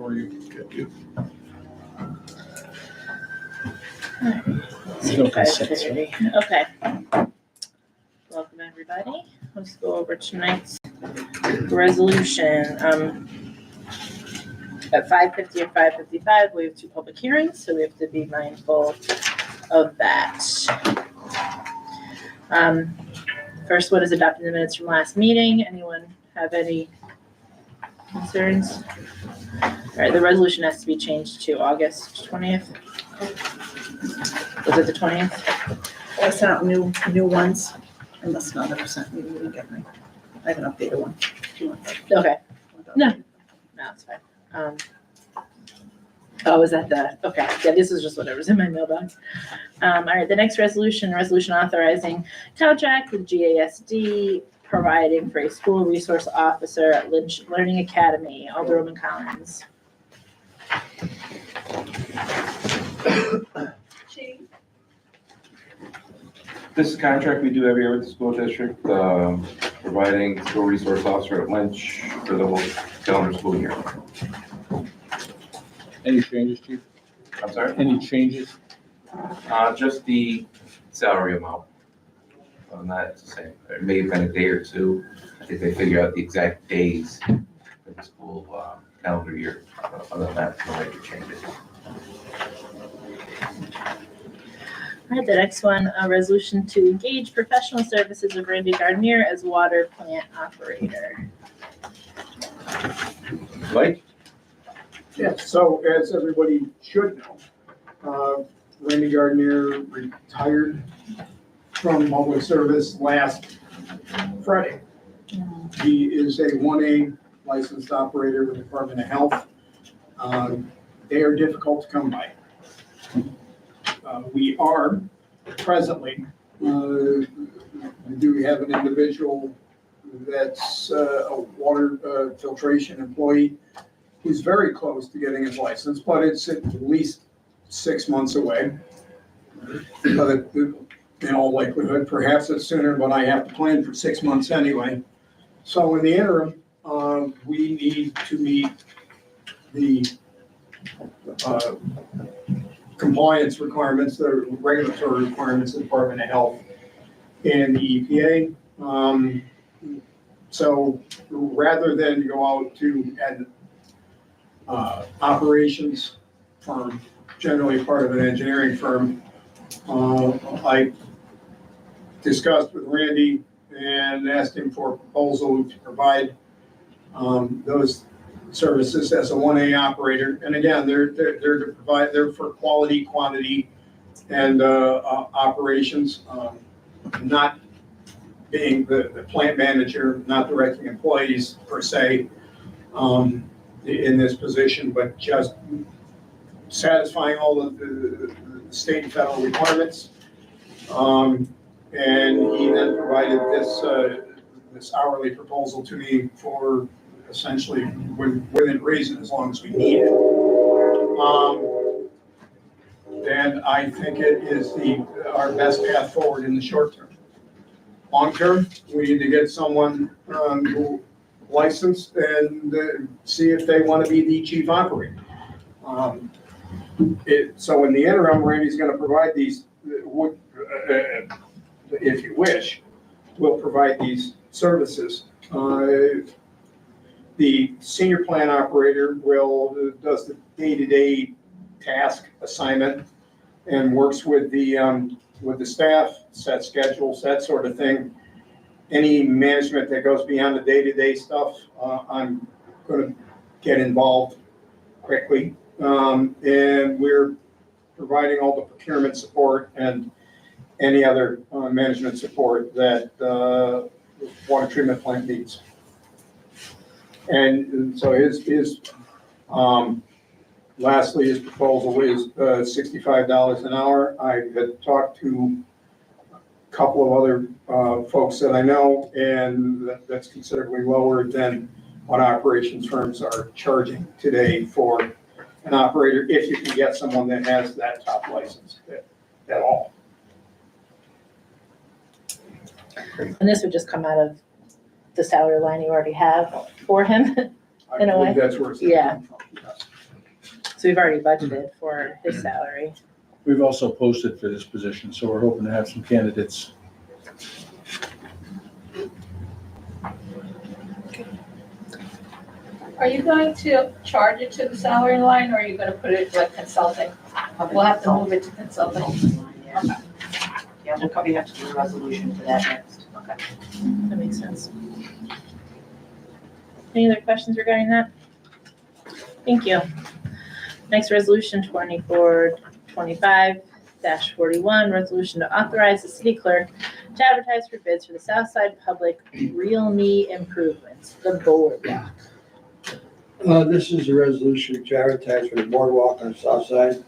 are you? Good. Still got 6, right? Okay. Welcome, everybody. Let's go over tonight's resolution. At 5:50 and 5:55, we have 2 public hearings, so we have to be mindful of that. First one is adopting the minutes from last meeting. Anyone have any concerns? All right, the resolution has to be changed to August 20th. Was it the 20th? I sent out new ones, unless none of them sent me, you didn't get me. I have an updated one. Do you want that? Okay, No. no, it's fine. Oh, is that okay, yeah, this is just whatever's in my mailbox. All right, the next resolution authorizing contract with GASD, providing for a school resource officer at Lynch Learning Academy, Alderman Collins. This is a contract we do every year with the school district, providing school resource officer at Lynch for the whole calendar school year. Any changes, Chief? I'm sorry? Any changes? Just the salary amount. Not the same. It may have been a day or two. I think they figure out the exact days for the school calendar year. Other than that, no major changes. All right, the next one, a resolution to engage professional services of Randy Gardner as water plant operator. Mike? Yes, so as everybody should know, Randy Gardner retired from public service last Friday. He is a 1A licensed operator with the Department of Health. They are difficult to come by. We are presently, do have an individual that's a water filtration employee who's very close to getting his license, but it's at least 6 months away. But in all likelihood, perhaps it's sooner, but I have to plan for 6 months anyway. So in the interim, we need to meet the compliance requirements, the regulatory requirements of the Department of Health and the EPA. So rather than go out to an operations firm, generally part of an engineering firm, I discussed with Randy and asked him for a proposal to provide those services as a 1A operator. And again, they're to provide, they're for quality, quantity, and operations, not being the plant manager, not directing employees per se in this position, but just satisfying all of the state and federal requirements. And he then provided this hourly proposal to me for essentially within reason, as long as we need it. And I think it is our best path forward in the short term. Long term, we need to get someone who licensed and see if they want to be the chief operator. So in the interim, Randy's going to provide these, if you wish, will provide these services. The senior plant operator does the day-to-day task assignment and works with the staff, set schedules, that sort of thing. Any management that goes beyond the day-to-day stuff, I'm going to get involved quickly. And we're providing all the procurement support and any other management support that the water treatment plant needs. And so lastly, his proposal is $65 an hour. I had talked to a couple of other folks that I know, and that's considerably lower than what operations firms are charging today for an operator, if you can get someone that has that top license at all. And this would just come out of the salary line you already have for him? I In a way. believe that's where it's Yeah. coming from, yes. So we've already budgeted for his salary. We've also posted for this position, so we're hoping to have some candidates. Are you going to charge it to the salary line, or are you gonna put it like consulting? We'll have to move it to consulting. Yeah, Yeah, we'll probably have to do a resolution for that next. That makes sense. Any other questions regarding that? Thank you. Next resolution, 2425-41, resolution to authorize the city clerk to advertise for bids for the Southside Public Real Me improvements, the boardwalk. This is a resolution to advertise for the boardwalk on the south side.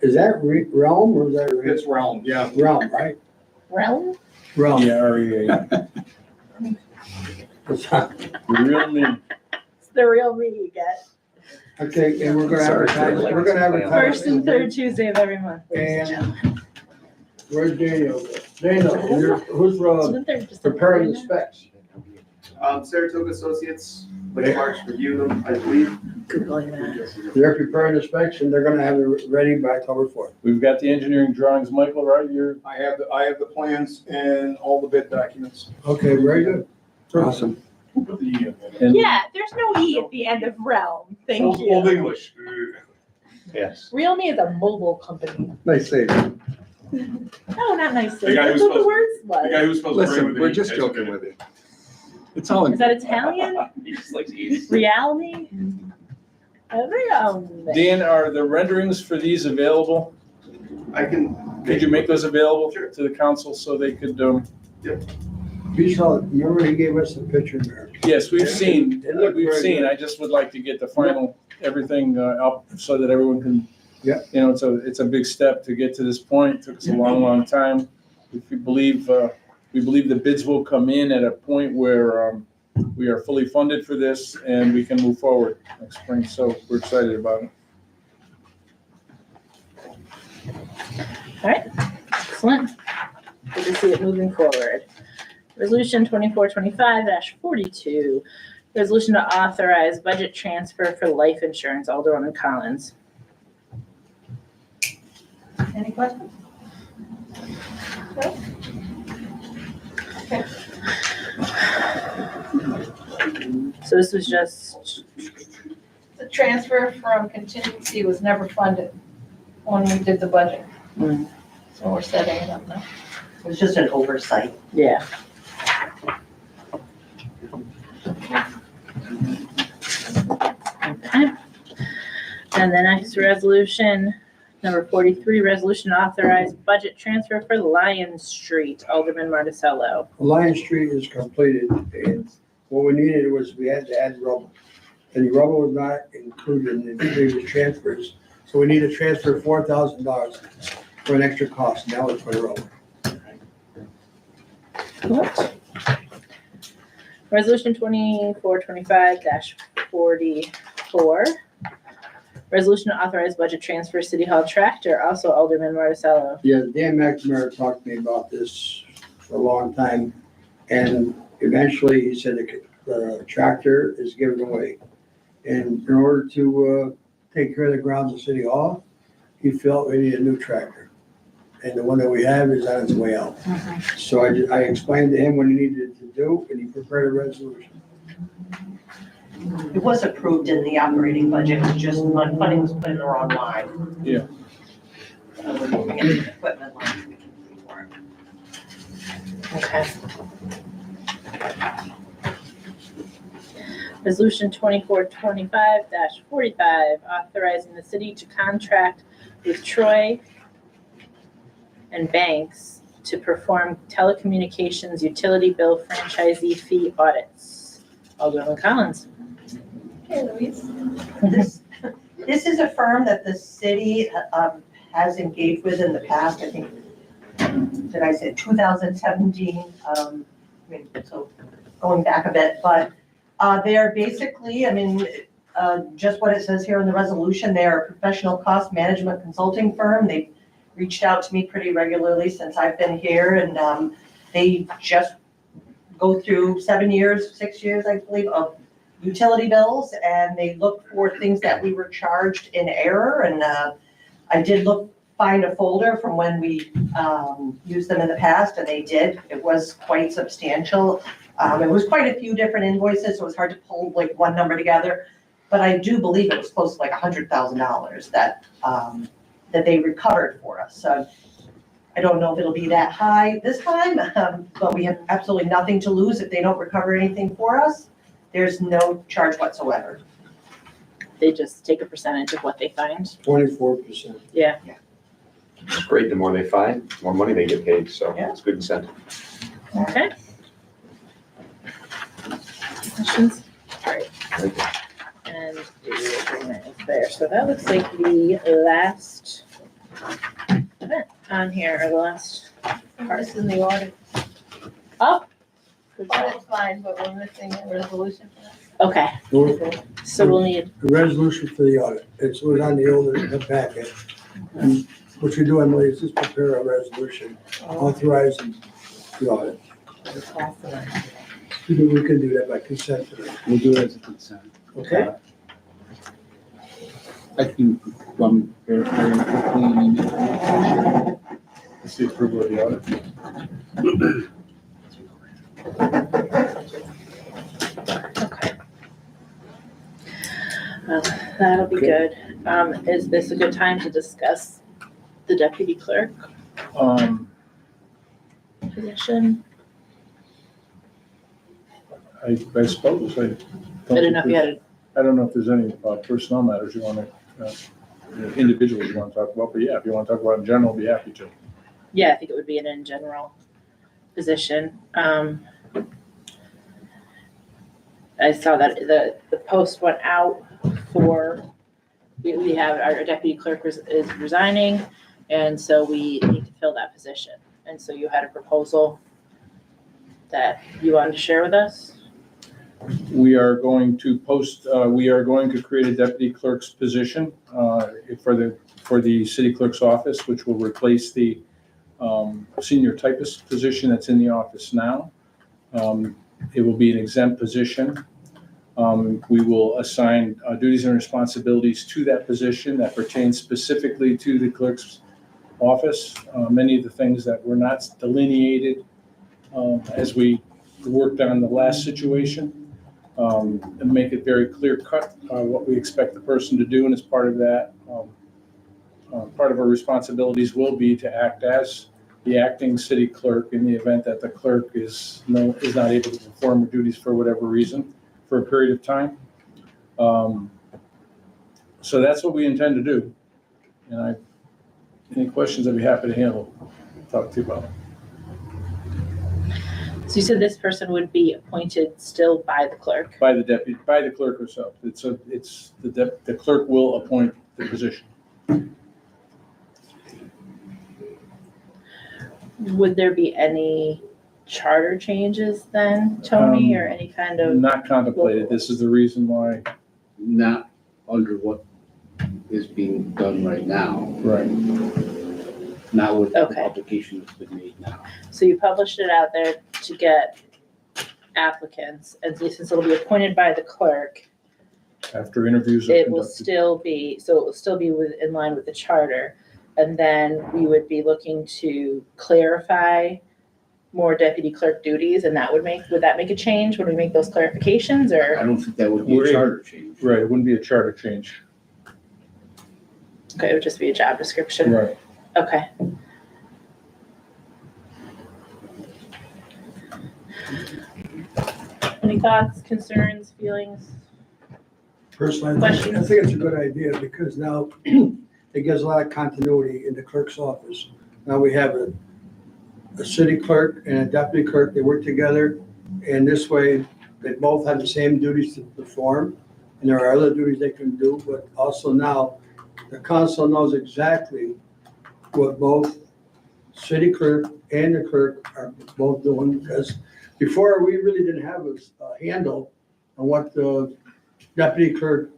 Is that Realm or is that It's Realm, yeah. Realm, right? Realm? Realm. Yeah, REA. Really, It's the real me you get. Okay, and we're gonna advertise. First and third Tuesday of every month. ladies and And gentlemen. where's Daniel? Daniel, who's Isn't there just a preparing the word in specs? Saratoga Associates, Lake Marks reviewed them, I believe. there? Googling that. They're preparing the specs and they're gonna have it ready by October 4th. we've got the engineering drawings, Michael, right? I have the plans and all the bid documents. Okay, very good. Awesome. And Yeah, there's no E at the end of realm. Thank you. Old English. Yes. Real Me is a mobile company. Nice save. No, not nicely. The guy That's who's what the supposed- words The guy was. who's supposed to bring Listen, with we're it, just he joking hasn't with it. It's all in. Is that Italian? He just likes to eat. Realme? Realme. Dan, are the renderings for these available? been. I can. Could you make those available Sure. to the council so they could, You saw, remember he gave us the picture there? yes, we've seen, It looked very good. I just would like to get the final, everything up so that everyone can. Yeah. You know, it's a big step to get to this point. Took us a long, long time. If we believe the bids will come in at a point where, we are fully funded for this and we can move forward next spring. So we're excited about it. All right, excellent. Good to see it moving forward. Resolution 2425-42, resolution to authorize budget transfer for life insurance, Alderwoman Collins. Any questions? No? Okay. So this was just, The transfer from contingency was never funded when we did the budget. Hmm. So we're setting it up now. It was just an oversight. yeah. Okay. And the next resolution, number 43, resolution to authorize budget transfer for Lion Street, Alderman Marticello. Lion Street is completed and what we needed was we had to add rubble. And the rubble was not included in the previous transfers. So we need to transfer $4,000 for an extra cost. Now it's for the rubble. Resolution 2425-44, resolution to authorize budget transfer City Hall tractor, also Alderman Marticello. Yeah, Dan McNamara talked to me about this for a long time. And eventually he said the tractor is given away. And in order to take care of the grounds of City Hall, he felt we need a new tractor. And the one that we have is on its way out. So I explained to him what he needed to do and he prepared a resolution. It was approved in the operating budget, it was just funding was put in the wrong line. Yeah. So we're moving it to the equipment line so we can pay for it. Okay. Resolution 2425-45, authorizing the city to contract with Troy and Banks to perform telecommunications utility bill franchisee fee audits. Alderman Collins. Okay, Louise? This is a firm that the city has engaged with in the past, I think, did I say 2017? So going back a bit, but they're basically, just what it says here in the resolution, they are a professional cost management consulting firm. They've reached out to me pretty regularly since I've been here, and they just go through 6 years, I believe, of utility bills, and they looked for things that we were charged in error, and I did find a folder from when we used them in the past, and they did. It was quite substantial. It was quite a few different invoices, so it was hard to pull like one number together. But I do believe it was close to like $100,000 that they recovered for us. So I don't know if it'll be that high this time, but we have absolutely nothing to lose if they don't recover anything for us. There's no charge whatsoever. They just take a percentage of what they find. 24%. Yeah. It's great. The more they find, the more money they get paid. So Yeah. it's good incentive. Okay. Questions? Great. Very good. And the agreement is there. So that looks like the last event on here, or the last. This is the audit. Oh. Good job. Audit's fine, but we're missing a resolution for that. Okay, so we'll need, A resolution for the audit. It was on the older packet. And what you do, Emily, is just prepare a resolution authorizing the audit. We can do that by consent tonight. We'll do it as a consent. Okay? I can, very quickly, and email. It's the approval of the audit. okay. Well, that'll be good. Is this a good time to discuss the deputy clerk position? I suppose, I didn't know if you had, I don't know if there's any personnel matters you want to, individuals you want to talk about, but yeah, if you want to talk about it in general, I'd be happy to. yeah, I think it would be an in general position. I saw that the post went out for, we have, our deputy clerk is resigning, and so we need to fill that position. And so you had a proposal that you wanted to share with us? We are going to we are going to create a deputy clerk's position for the city clerk's office, which will replace the senior typist position that's in the office now. It will be an exempt position. We will assign duties and responsibilities to that position that pertain specifically to the clerk's office. Many of the things that were not delineated as we worked on the last situation, and make it very clear cut what we expect the person to do. And as part of that, part of our responsibilities will be to act as the acting city clerk in the event that the clerk is not able to perform her duties for whatever reason for a period of time. So that's what we intend to do. And any questions I'd be happy to talk to you about. So you said this person would be appointed still by the clerk? By the clerk herself. The clerk will appoint the position. Would there be any charter changes then, Tony, or any kind of? Not contemplated. This is the reason why. Not under what is being done right now, Right. not with the Okay. application that's been made now. So you published it out there to get applicants, and since it'll be appointed by the clerk, After interviews are it will conducted. still be in line with the charter. And then we would be looking to clarify more deputy clerk duties, and would that make a change when we make those clarifications, I or? don't think that would be We're- a charter change. Right, it wouldn't be a charter change. Okay, it would just be a job description? Right. Okay. Any thoughts, concerns, feelings? Personally, I think it's a good idea because now it gives a lot of continuity in the clerk's office. Now we have a city clerk and a deputy clerk, they work together, and this way they both have the same duties to perform. And there are other duties they can do, but also now the council knows exactly what both city clerk and the clerk are both doing, because before we really didn't have a handle on what the deputy clerk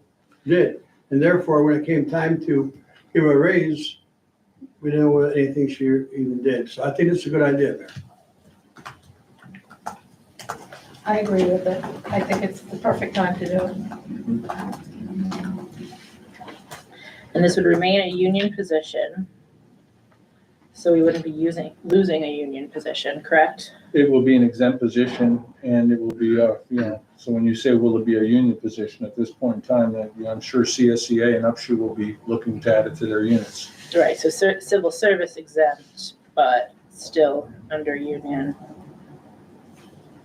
did. And therefore, when it came time to give her a raise, we didn't know anything she even did. So I think it's a good idea, Mayor. I agree with it. I think it's the perfect time to do it. And this would remain a union position. So we wouldn't be losing a union position, correct? It will be an exempt position and it will be, so when you say will it be a union position at this point in time, then I'm sure CSEA and UPSHU will be looking to add it to their units. Right, so civil service exempt, but still under union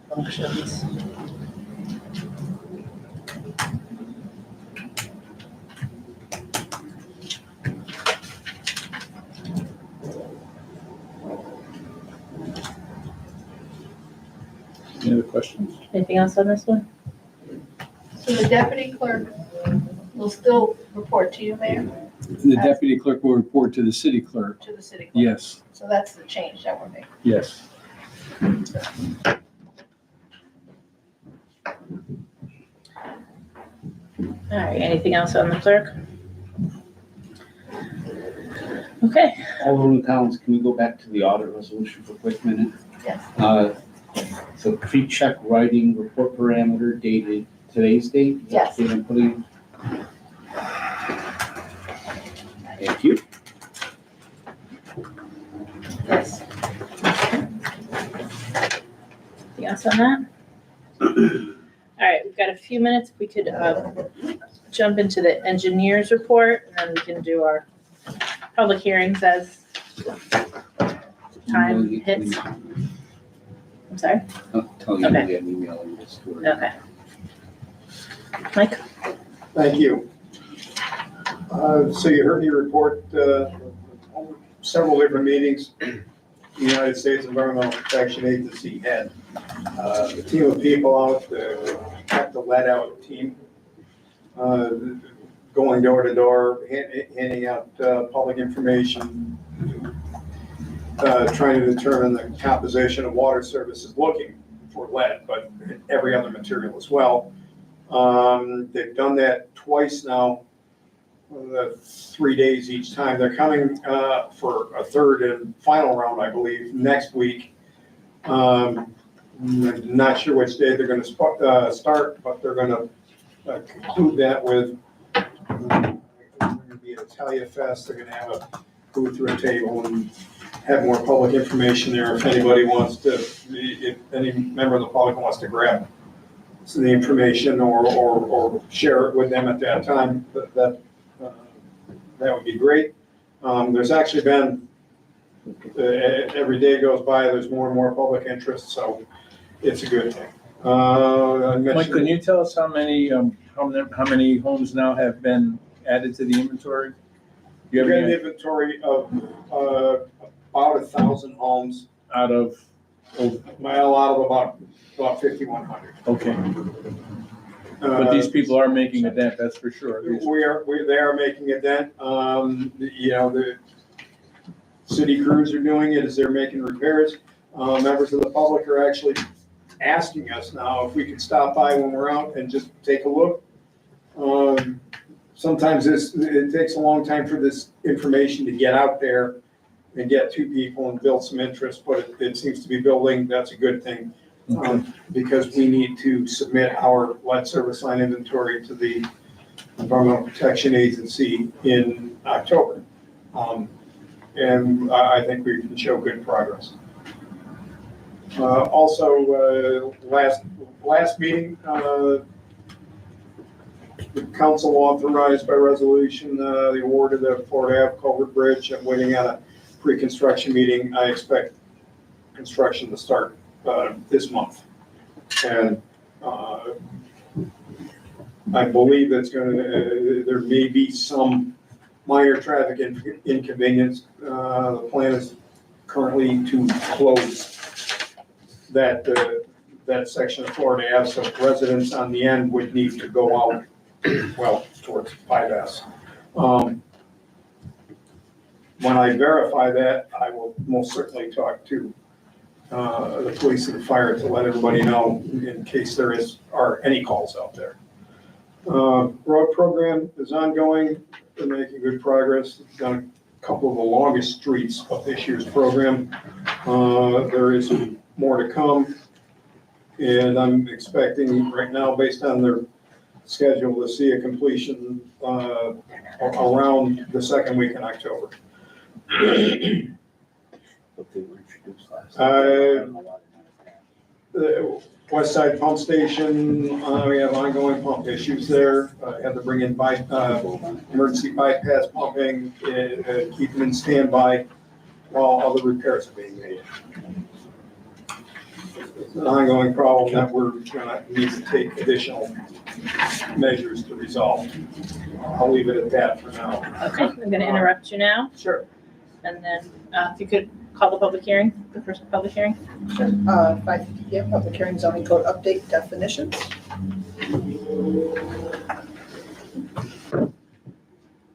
functions. Any other questions? Anything else on this one? So the deputy clerk will still report to you, Mayor, The deputy clerk will report to the city clerk. to the city clerk? Yes, So that's the change that we're making. yes. All right, anything else on the clerk? Okay, Alderman Collins, can we go back to the audit resolution for a quick minute? Yes. So pre-check writing report parameter dated today's date? Yes. Date I'm putting. Thank you. Yes. anything else on that? All right, we've got a few minutes. We could jump into the engineer's report, and then we can do our public hearings as time hits. I'm sorry? I'll tell you, Okay. I'm emailing this to her. Okay. Mike? Thank you. So you heard me report several different meetings the United States Environmental Protection Agency had. A team of people out, kept the lead out team, going door to door, handing out public information, trying to determine the composition of water services looking for lead, but every other material as well. They've done that twice now, 3 days each time. They're coming for a third and final round, I believe, next week. I'm not sure which day they're gonna start, but they're gonna conclude that with, they're gonna be at Italia Fest. They're gonna have a booth or a table and have more public information there if anybody wants to, if any member of the public wants to grab some of the information or share it with them at that time, that would be great. There's actually been, every day goes by, there's more and more public interest, so it's a good thing. I Mike, mentioned- can you tell us how many homes now have been added to the inventory? Do you We've have got an any inventory of about 1,000 homes, out of, well, out of about 5,100. okay, but these people are making a dent, that's for sure. They are making a dent. The city crews are doing it as they're making repairs. Members of the public are actually asking us now if we could stop by when we're out and just take a look. Sometimes it takes a long time for this information to get out there and get to people and build some interest, but it seems to be building. That's a good thing. Because we need to submit our lead service line inventory to the Environmental Protection Agency in October. And I think we can show good progress. Also, last meeting, the council authorized by resolution the award of the Florida Ave Culvert Bridge. I'm waiting on a pre-construction meeting. I expect construction to start this month. And I believe that's there may be some minor traffic inconvenience. The plan is currently to close that section of Florida Ave, so residents on the end would need to go out, well, towards 5S. When I verify that, I will most certainly talk to the police and the fire to let everybody know in case there are any calls out there. Road program is ongoing. We're making good progress. We've done a couple of the longest streets of this year's program. There is more to come. And I'm expecting right now, based on their schedule, to see a completion around the second week in October. But they were introduced last. The West Side Pump Station, we have ongoing pump issues there. Had to bring in emergency bypass pumping, keep them in standby while other repairs are being made. It's an ongoing problem that we're gonna need to take additional measures to resolve. I'll leave it at that for now. Okay, I'm gonna interrupt you now, Sure. and then, if you could call the public hearing, the first public hearing. 5:50 PM, public hearing zoning code update definitions.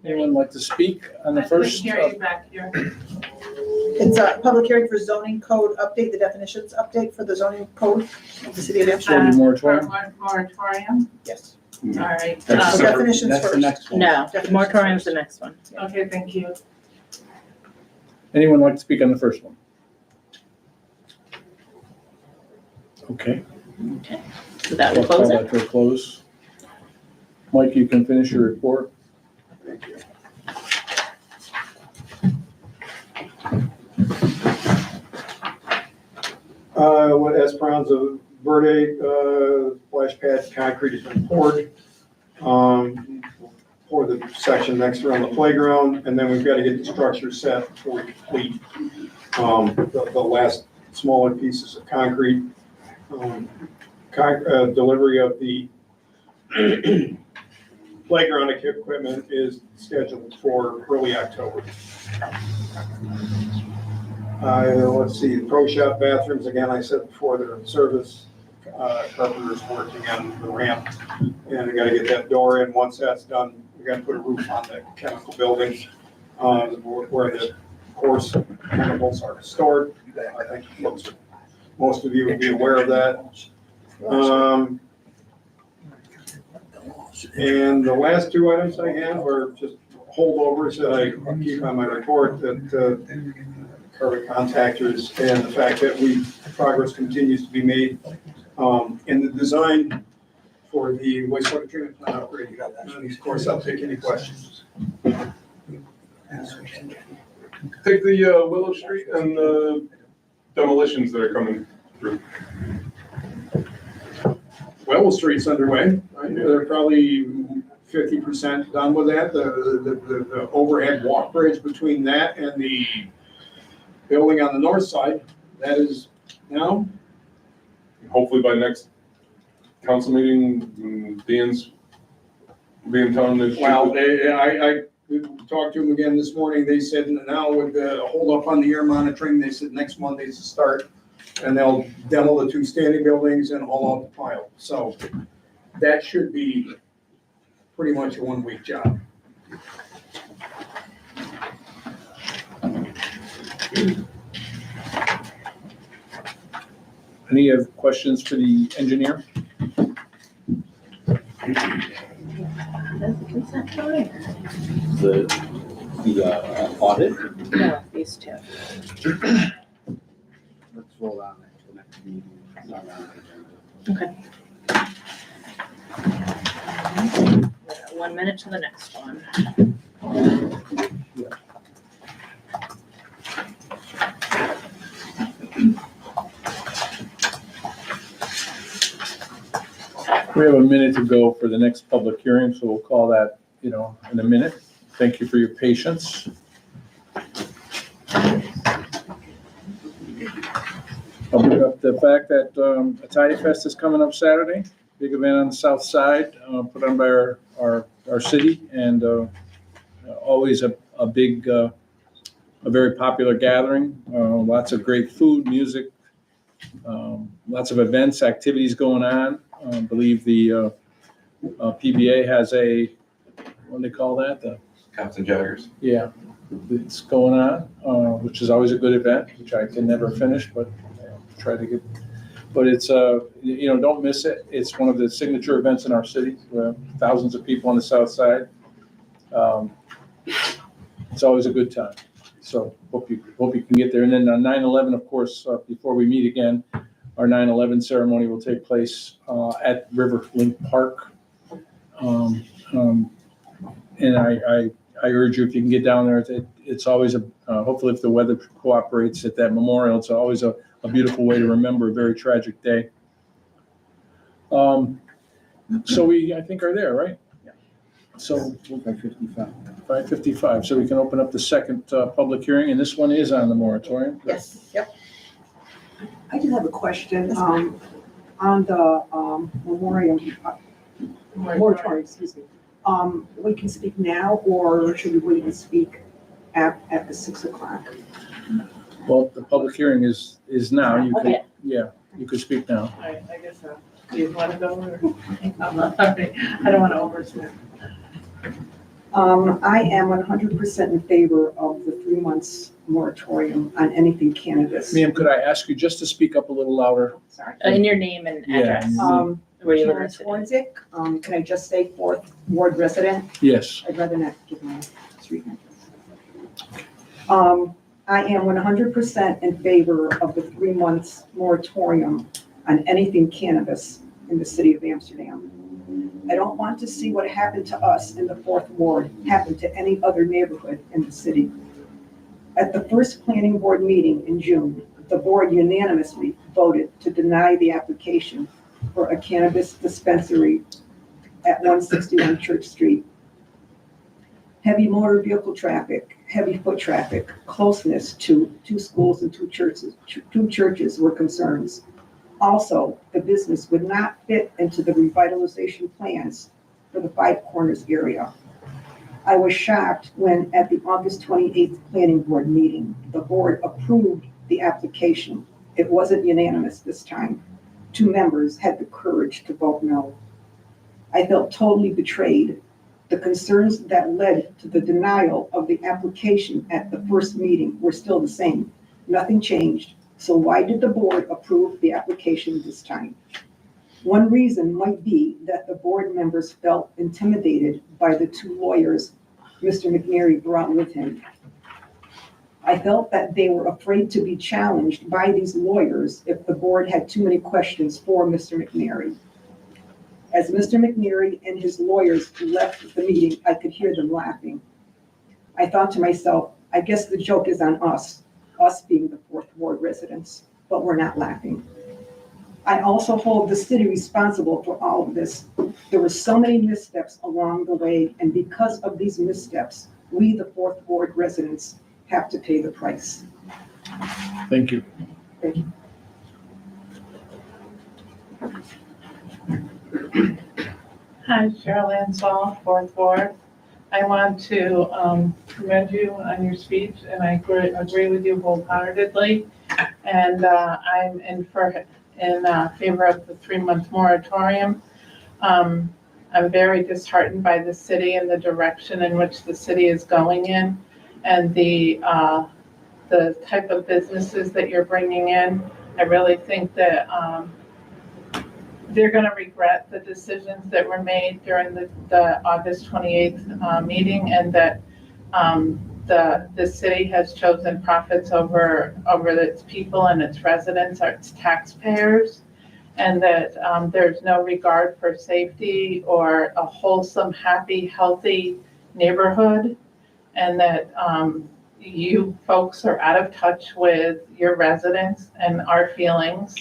Anyone like to speak on the first? back here. It's a public hearing for zoning code update, the definitions update for the zoning code of the city of Amsterdam. Shorty moratorium? Moratorium, Yes. all right. That's So definitions That's the first. next one. No, the moratorium's the next one. Okay, thank you. Anyone like to speak on the first one? Okay. So that will I'll call close it. that to a close. Mike, you can finish your report. Thank you. What Esperanza Verde, splash pad concrete has been poured. For the section next around the playground, and then we've got to get the structure set before we complete the last smaller pieces of concrete. Delivery of the playground equipment is scheduled for early October. Let's see, pro shop bathrooms, again, I said before, they're in service. Carpenter's working on the ramp, and we gotta get that door in. Once that's done, we gotta put a roof on the chemical buildings, where the course chemicals are stored. I think most of you would be aware of that. And the last two items I have are just holdovers that I keep on my report, that carbon contactors, and the fact that progress continues to be made in the design for the wastewater treatment plant upgrade. And of course, I'll take any questions. Take the Willow Street and the demolitions that are coming through. Willow Street's underway. They're probably 50% done with that. The overhead walk bridge between that and the building on the north side, that is now. Hopefully by next council meeting, Dan's be in town. Well, I talked to them again this morning. They said now with the hold up on the air monitoring, they said next Monday's the start. And they'll demo the two standing buildings and haul out the pile. So that should be pretty much a 1 week job. Any other questions for the engineer? That's the consent voting. The audit, No, these two. let's roll on it to the next meeting. It's not on the agenda. Okay. We got 1 minute to the next one. We have a minute to go for the next public hearing, so we'll call that, in a minute. Thank you for your patience. I'll bring up the fact that Italian Fest is coming up Saturday, big event on the south side, put on by our city, and always a big, a very popular gathering. Lots of great food, music, lots of events, activities going on. I believe the PBA has what do they call that? Cops and joggers. Yeah, it's going on, which is always a good event, which I can never finish, but try to get. But it's don't miss it. It's one of the signature events in our city. Thousands of people on the south side. It's always a good time. So hope you can get there. And then on 9/11, of course, before we meet again, our 9/11 ceremony will take place at River Link Park. And I urge you, if you can get down there, it's always hopefully if the weather cooperates at that memorial, it's always a beautiful way to remember a very tragic day. So we, I think, are there, right? Yeah. So 5:55. 5:55, so we can open up the second public hearing, and this one is on the moratorium. Yes, yep. I just have a question, on the, moratorium, excuse me. We can speak now, or should we wait and speak at the 6 o'clock? Well, the public hearing is now, you Okay. could, yeah, you could speak now. I guess, do you want to go or? I'm not, sorry. I don't want to overstep. I am 100% in favor of the 3 months moratorium on anything cannabis. Ma'am, could I ask you just to speak up a little louder? Sorry. In your name and Yeah. address, where you live Karen in the city. Swarzik, can I just say 4th Ward resident? Yes. I'd rather not give my street address. I am 100% in favor of the 3 months moratorium on anything cannabis in the city of Amsterdam. I don't want to see what happened to us in the 4th Ward happen to any other neighborhood in the city. At the first planning board meeting in June, the board unanimously voted to deny the application for a cannabis dispensary at 161 Church Street. Heavy motor vehicle traffic, heavy foot traffic, closeness to 2 schools and 2 churches were concerns. Also, the business would not fit into the revitalization plans for the Five Corners area. I was shocked when at the August 28th planning board meeting, the board approved the application. It wasn't unanimous this time. 2 members had the courage to vote no. I felt totally betrayed. The concerns that led to the denial of the application at the first meeting were still the same. Nothing changed. So why did the board approve the application this time? One reason might be that the board members felt intimidated by the 2 lawyers Mr. McNary brought with him. I felt that they were afraid to be challenged by these lawyers if the board had too many questions for Mr. McNary. As Mr. McNary and his lawyers left the meeting, I could hear them laughing. I thought to myself, I guess the joke is on us being the 4th Ward residents, but we're not laughing. I also hold the city responsible for all of this. There were so many missteps along the way, and because of these missteps, we, the 4th Ward residents, have to pay the price. Thank you. Thank you. Hi, Cheryl Ann Saul, 4th Ward. I want to commend you on your speech, and I agree with you wholeheartedly. And I'm in favor of the 3-month moratorium. I'm very disheartened by the city and the direction in which the city is going in, and the type of businesses that you're bringing in. I really think that they're going to regret the decisions that were made during the August 28th meeting, and that the city has chosen profits over its people and its residents, or its taxpayers, and that there's no regard for safety or a wholesome, happy, healthy neighborhood, and that you folks are out of touch with your residents and our feelings,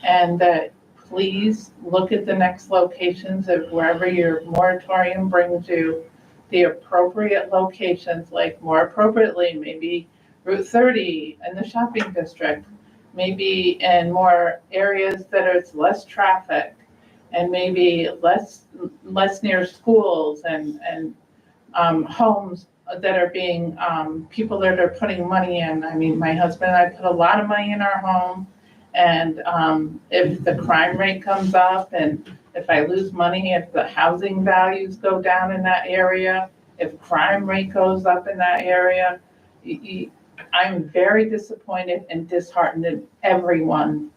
and that please look at the next locations of wherever your moratorium brings you, the appropriate locations, like more appropriately, maybe Route 30 in the shopping district, maybe in more areas that are less traffic, and maybe less near schools and homes that are being, people that are putting money in. I mean, my husband and I put a lot of money in our home. And if the crime rate comes up, and if I lose money, if the housing values go down in that area, if crime rate goes up in that area, I'm very disappointed and disheartened in everyone,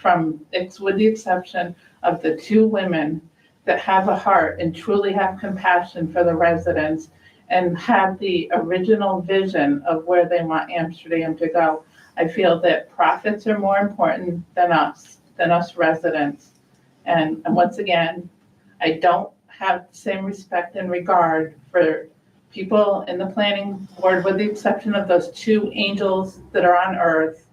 with the exception of the 2 women that have a heart and truly have compassion for the residents and have the original vision of where they want Amsterdam to go. I feel that profits are more important than us residents. And once again, I don't have the same respect and regard for people in the planning board, with the exception of those two angels that are on earth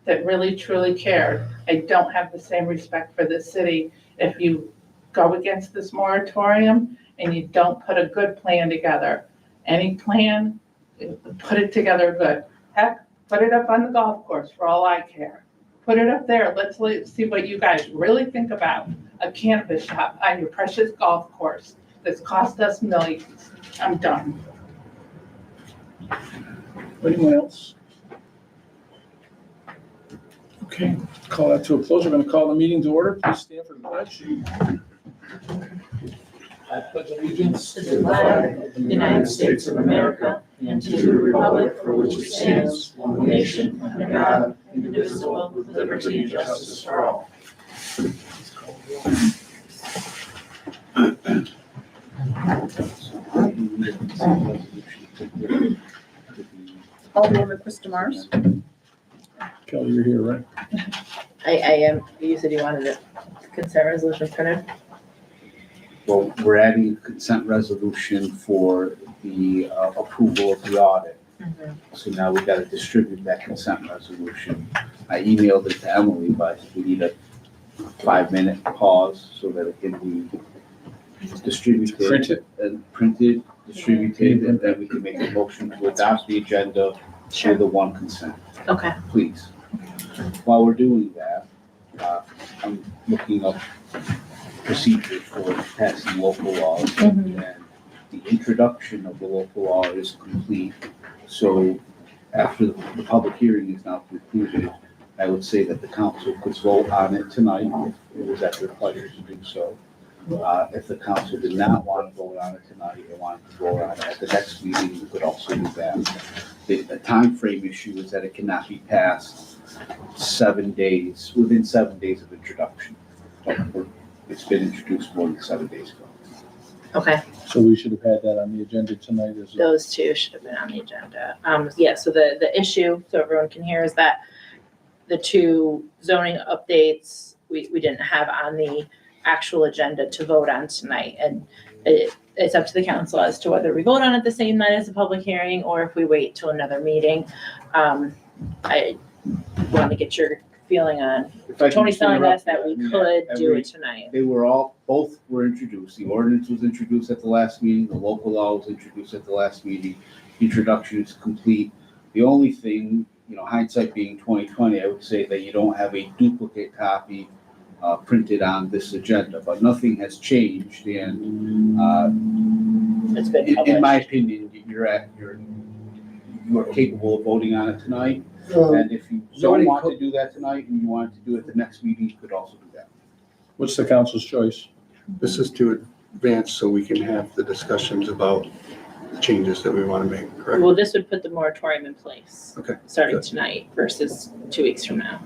that really truly cared. I don't have the same respect for this city if you go against this moratorium and you don't put a good plan together. Any plan, put it together good. Heck, put it up on the golf course for all I care. Put it up there. Let's see what you guys really think about a cannabis shop on your precious golf course that's cost us millions. I'm done. Anyone else? Okay, call that to a close. We're going to call the meeting to order. Please stand for the pledge. I pledge allegiance To the flag of the United States of America and to the republic for which it stands, one nation, under God, indivisible, with liberty and justice for all. Alderwoman Krista Mars. Kelly, you're here, right? I am, you said you wanted a consent resolution printed? Well, we're adding a consent resolution for the approval of the audit. So now we've got to distribute that consent resolution. I emailed it to Emily, but we need a 5-minute pause so that it can be distributed. Print it. And printed, distributed, and then we can make a motion to adopt the agenda for the one consent, Okay. please. While we're doing that, I'm looking up procedures for passing local laws. And the introduction of the local law is complete. So after the public hearing is now concluded, I would say that the council could vote on it tonight if it was at their pleasure to do so. If the council did not want to vote on it tonight and wanted to vote on it at the next meeting, we could also do that. The timeframe issue is that it cannot be passed within 7 days of introduction. It's been introduced more than 7 days ago. Okay, So we should have had that on the agenda tonight as well. those two should have been on the agenda. Yeah, so the issue, so everyone can hear, is that the two zoning updates, we didn't have on the actual agenda to vote on tonight. And it's up to the council as to whether we vote on it the same night as the public hearing or if we wait till another meeting. I want to get your feeling on, If I can Tony's telling us interrupt that we you, could do every- it tonight. They were both were introduced. The ordinance was introduced at the last meeting, the local law was introduced at the last meeting. Introduction is complete. The only thing, hindsight being 2020, I would say that you don't have a duplicate copy printed on this agenda, but nothing has changed. And It's been in my published. opinion, you are capable of voting on it tonight. Um, And if you don't zoning want co- to do that tonight and you want to do it the next meeting, you could also do that. What's the council's choice? This is to advance so we can have the discussions about the changes that we want to make, correct? Well, this would put the moratorium in place. Okay, Starting good. tonight versus 2 weeks from now,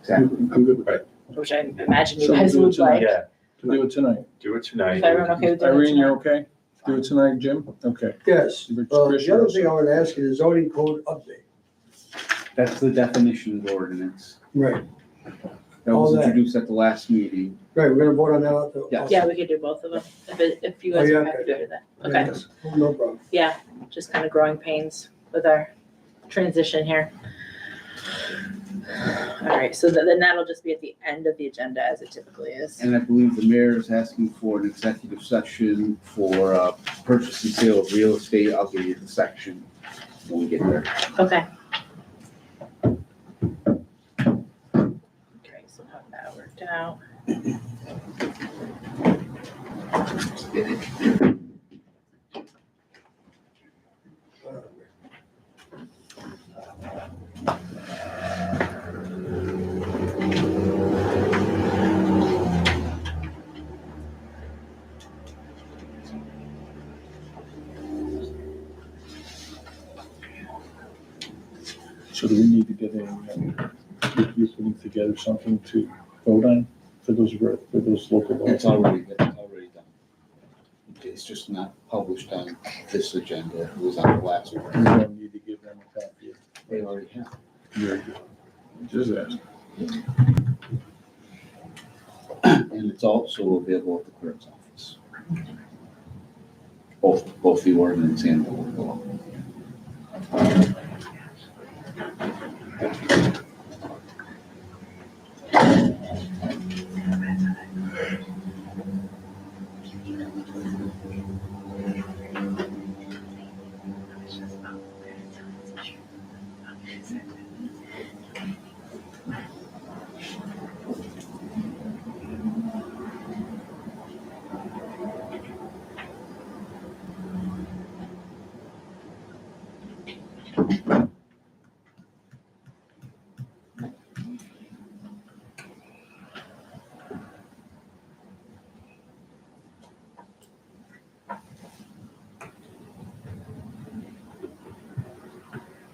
Exactly. I'm good with that. which I imagine you So we'll guys do it would tonight. like. Yeah, Do it tonight. do it tonight. Is everyone okay with doing it Irene, you're tonight? okay? Do it tonight, Jim? Okay. Yes, Rich, the Chris, other you're thing I want to ask is the zoning code update. That's the definitions ordinance. Right, That All was that. introduced at the last meeting. right, we're gonna vote on that also? Yeah. Yeah, we could do both of them, if you Oh, guys yeah, are happy okay. to do that. Okay, Yes, no problem. yeah, just kind of growing pains with our transition here. All right, so then that'll just be at the end of the agenda as it typically is. And I believe the mayor is asking for an executive session for purchase and sale of real estate. I'll give you the section when we get there. Okay. Okay, so have that worked out. So do we need to get you're putting together something to vote on for those local laws? It's already done. It's just not published on this agenda. It was on the last We one. don't need to give them a copy. They already have. Very good. Just ask. And it's also available at the clerk's office. Both the ordinance and the local law.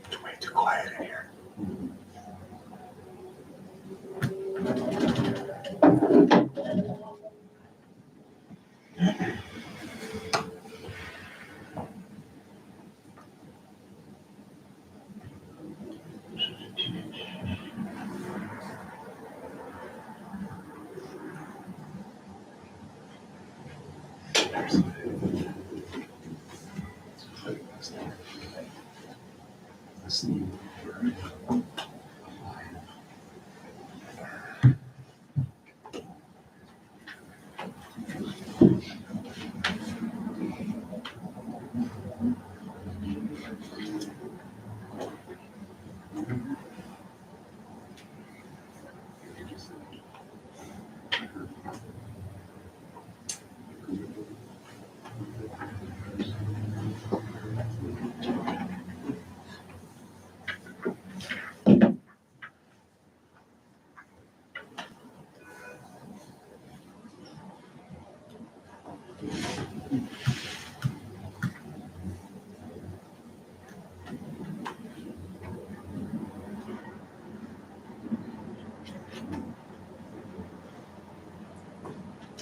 It's way too quiet in here.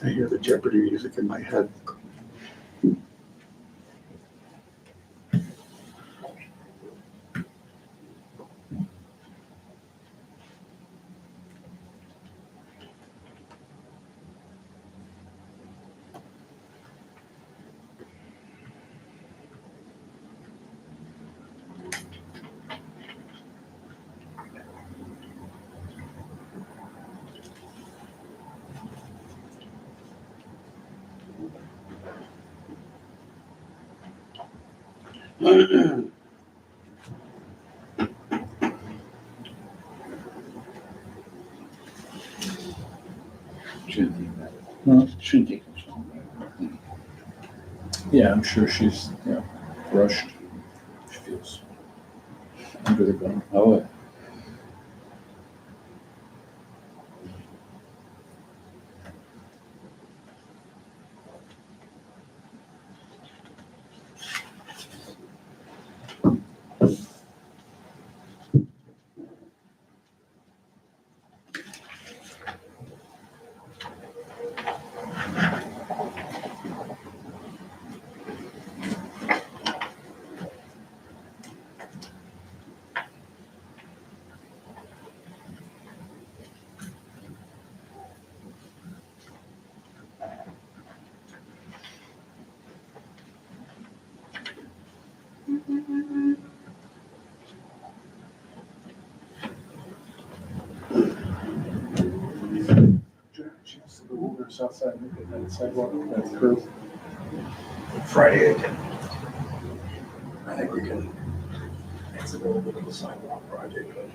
I hear the Jeopardy music in my head. Shouldn't take that. Huh? Shouldn't take much longer. Yeah, I'm sure she's, rushed. She feels under the gun. Oh, yeah. She has to go over south side, look at that sidewalk, that curve. Friday, I think we can, it's a little bit of a sidewalk project, but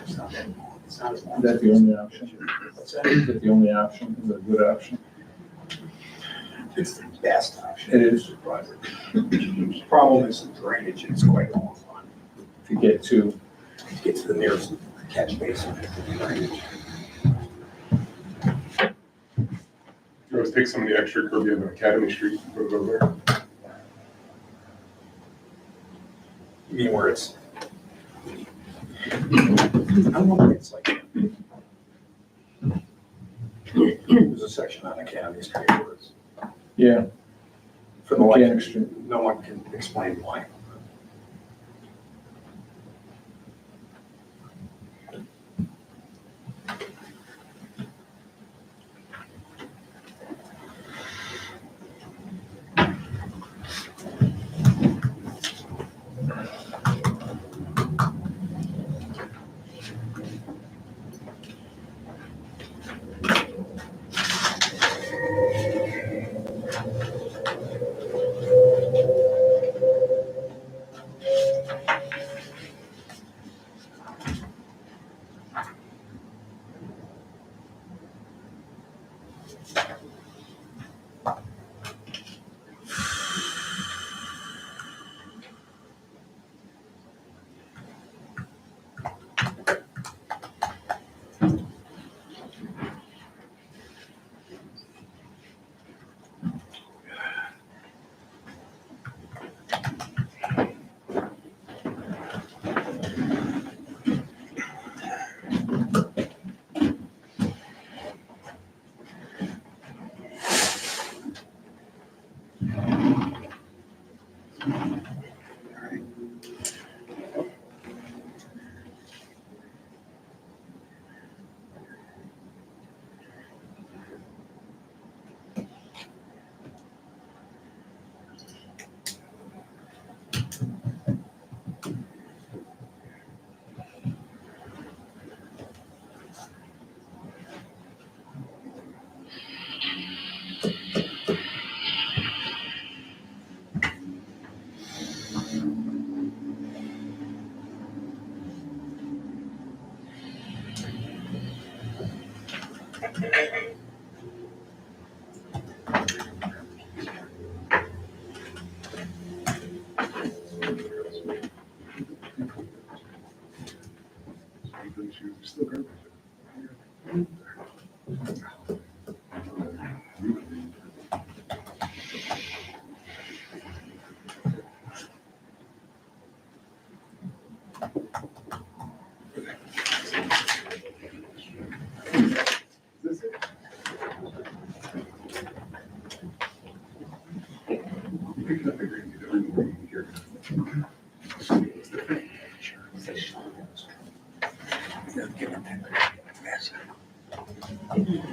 it's not that, it's not as long. Is that the only option? Is that the only option? Is that a good option? It's the best option. It is. Project. The problem is the drainage, it's quite long on. To get to, The nearest catch basin, drainage. You always take some of the extra curb you have on Academy Street and put it over there. You mean where it's? I don't know, it's like. There's a section on Academy Street where it's, yeah, for the life Mechanic of Street. me, no one can explain why.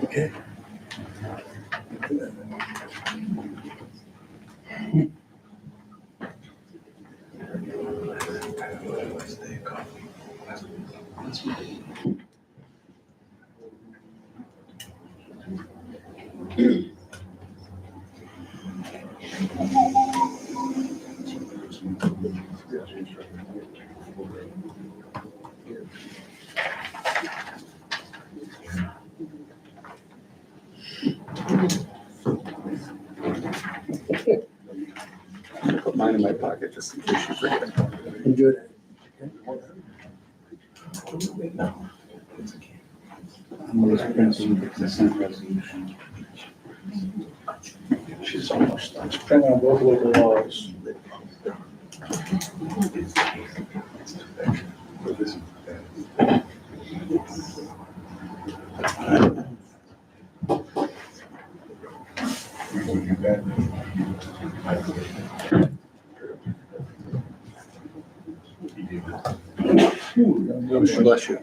Okay. Put mine in my pocket just in case you forget. Enjoy that. I'm just printing the consent resolution. She's almost done. Depending on both local laws. Bless you.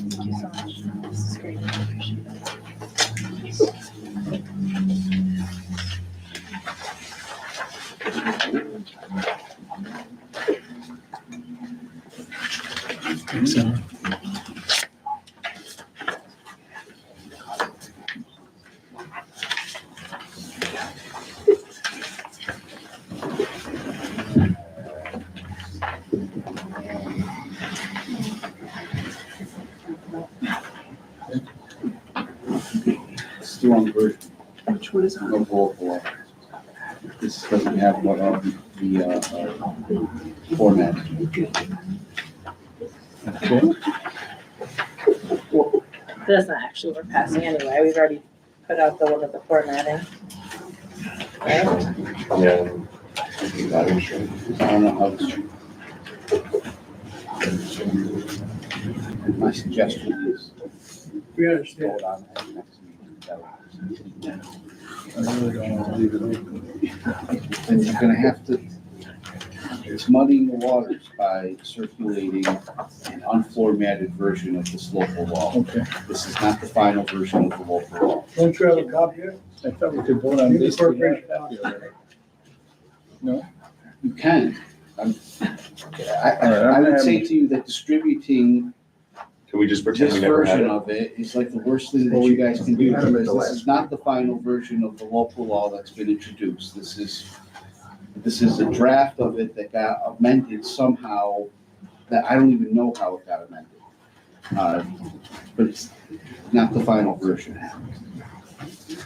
Thank you so much. This is great. I appreciate it. It's the wrong version Which one is on? of local law. This doesn't have what, the format. That's not actually what we're passing anyway. We've already put out the one with the formatting. Right? Yeah. I don't know how this. My suggestion is We understand. vote on it next meeting. I really don't want to leave it open. And you're gonna have to It's muddying the waters by circulating an unformatted version of this local law. Okay. This is not the final version of the local law. Don't you have a copy of it? I thought we could vote on You this. can We have incorporate that here already. No? You can. I I'm would gonna say have- to you that distributing Can we just pretend this we never had version it? of it is like the worst thing Well, that you guys can we do, had 'em at because the this last is not the final version of the local law that's been introduced. This is a draft of it that got amended somehow, that I don't even know how it got amended. But it's not the final version.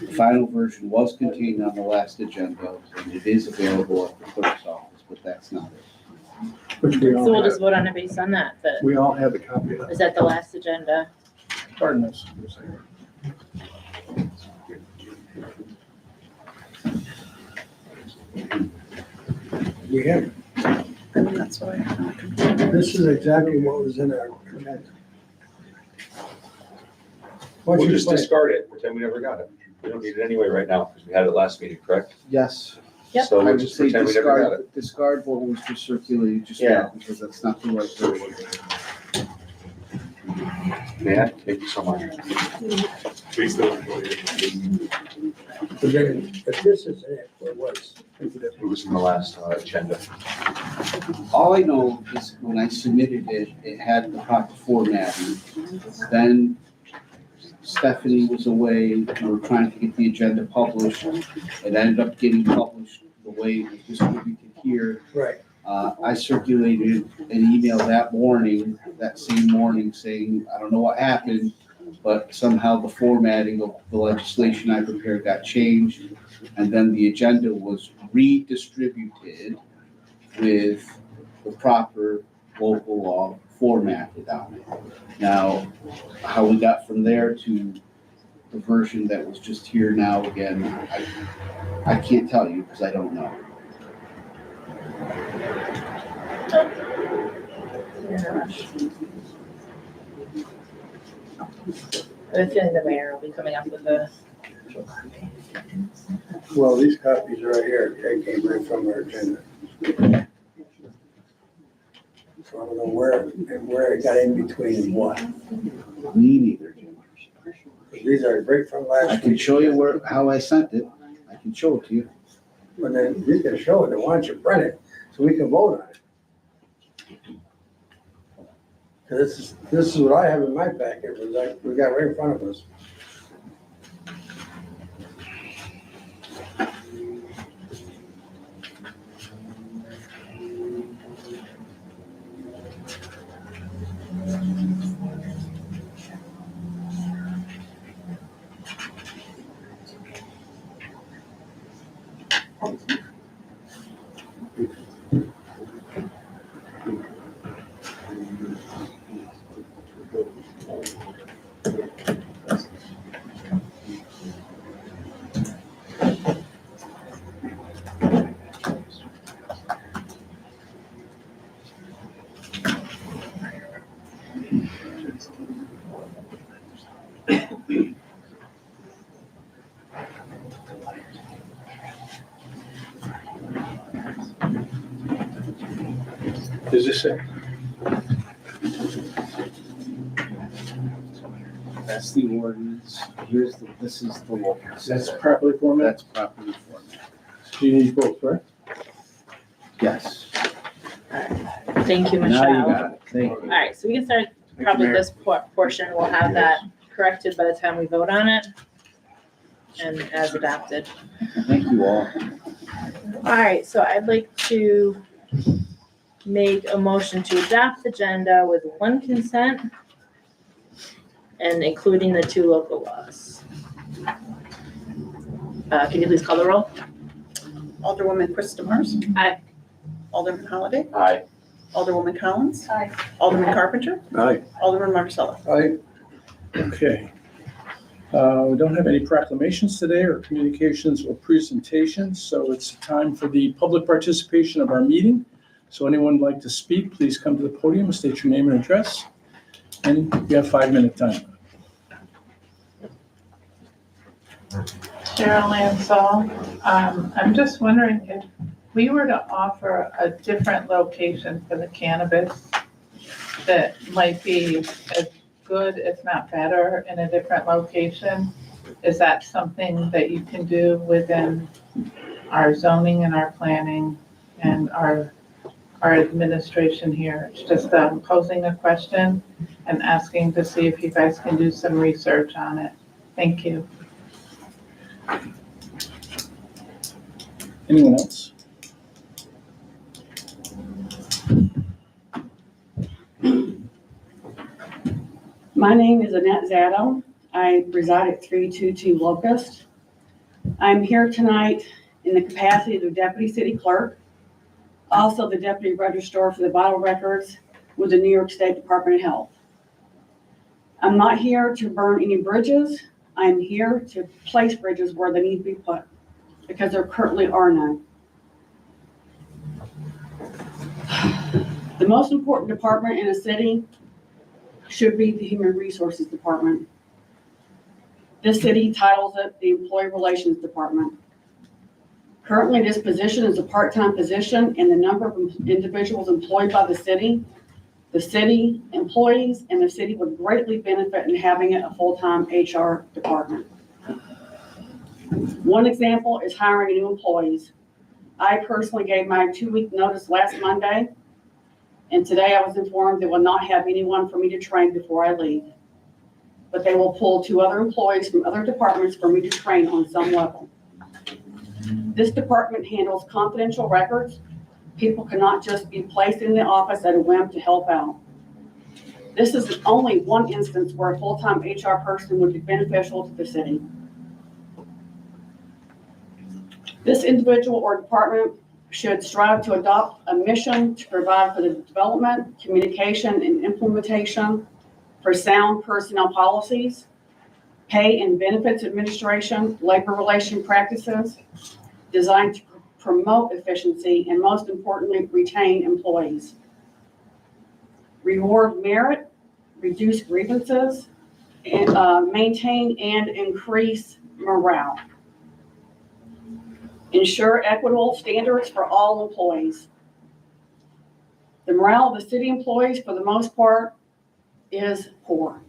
The final version was contained on the last agenda, and it is available at the clerk's office, but that's not it. Which we So all we'll just have, vote on it based on that, but we all have a copy of that. is that the last agenda? Pardon us. We have, And that's what I have on the computer. this is exactly what was in our agenda. Why don't We'll you just explain? discard it, pretend we never got it. We don't need it anyway right now, because we had it last meeting, correct? Yes. Yep. So I we'll would just say pretend we never got it. discard what was just circulated just Yeah. now, because that's not the right version. Yeah, thank you so much. Please don't. But then, if this isn't it, what was? It was in the last agenda. All I know is when I submitted it, it had the proper formatting. Then Stephanie was away, we were trying to get the agenda published. It ended up getting published the way it was distributed here. Right. I circulated an email that morning, that same morning, saying, I don't know what happened, but somehow the formatting of the legislation I prepared got changed. And then the agenda was redistributed with the proper local law formatted on it. Now, how we got from there to the version that was just here now again, I can't tell you because I don't know. I have a feeling the mayor will be coming up with a. Well, these copies are right here, they came right from our agenda. So I don't know where it got in between and what. Me neither, Jim. These are right from last week. I can show you how I sent it. I can show it to you. But then you can show it, then why don't you print it, so we can vote on it? 'Cause this is what I have in my packet, was like, we got right in front of us. Is this it? That's the ordinance. This is the local. That's properly formatted? That's properly formatted. Do you need both, right? Yes. Thank you, Now Michelle. you got it. Thank All you. right, so we can start probably this portion. We'll have that corrected by the time we vote on it and as adopted. Thank you all. All right, so I'd like to make a motion to adopt the agenda with one consent and including the two local laws. Can you please call the roll? Alderwoman Krista Mars. Aye. Alderman Holliday. Aye. Alderwoman Collins. Aye. Alderman Carpenter. Aye. Alderman Marcelo. Okay. We don't have any proclamations today or communications or presentations, so it's time for the public participation of our meeting. So anyone like to speak, please come to the podium, state your name and address, and you have 5-minute time. Cheryl Ansell, I'm just wondering if we were to offer a different location for the cannabis that might be as good, if not better, in a different location, is that something that you can do within our zoning and our planning and our administration here? It's just posing a question and asking to see if you guys can do some research on it. Thank you. Anyone else? My name is Annette Zado. I reside at 322 Locust. I'm here tonight in the capacity of the Deputy City Clerk, also the Deputy Registrar for the Vital Records with the New York State Department of Health. I'm not here to burn any bridges. I'm here to place bridges where they need to be put, because there currently are none. The most important department in a city should be the Human Resources Department. This city titles it the Employee Relations Department. Currently, this position is a part-time position, and the number of individuals employed by the city employees, and the city would greatly benefit in having it a full-time HR department. One example is hiring new employees. I personally gave my 2-week notice last Monday, and today I was informed they will not have anyone for me to train before I leave. But they will pull 2 other employees from other departments for me to train on some level. This department handles confidential records. People cannot just be placed in the office at a whim to help out. This is only one instance where a full-time HR person would be beneficial to the city. This individual or department should strive to adopt a mission to provide for the development, communication, and implementation for sound personnel policies, pay and benefits administration, labor relation practices, designed to promote efficiency, and most importantly, retain employees. Reward merit, reduce grievances, and maintain and increase morale. Ensure equitable standards for all employees. The morale of the city employees, for the most part, is poor.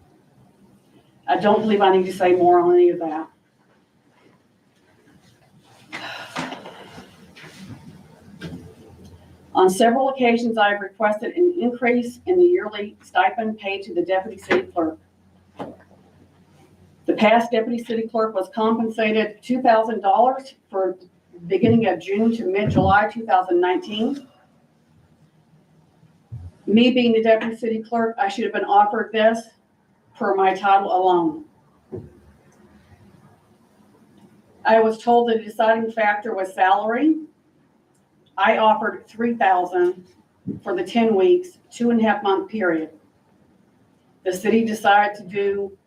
I don't believe I need to say more on any of that. On several occasions, I have requested an increase in the yearly stipend paid to the deputy city clerk. The past deputy city clerk was compensated $2,000 for beginning of June to mid-July 2019. Me being the deputy city clerk, I should have been offered this per my title alone. I was told the deciding factor was salary. I offered $3,000 for the 10 weeks, 2.5-month period. The city decided to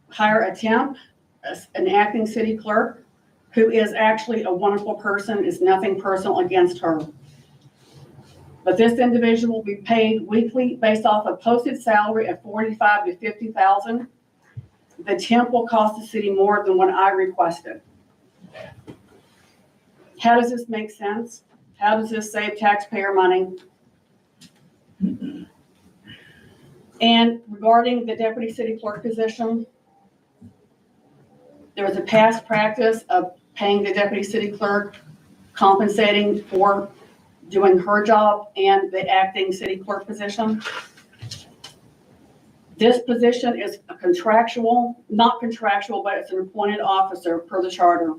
hire a temp, an acting city clerk, who is actually a wonderful person, is nothing personal against her. But this individual will be paid weekly based off a posted salary of $45,000 to $50,000. The temp will cost the city more than what I requested. How does this make sense? How does this save taxpayer money? And regarding the deputy city clerk position, there was a past practice of paying the deputy city clerk, compensating for doing her job and the acting city clerk position. This position is a contractual, not contractual, but it's an appointed officer per the charter.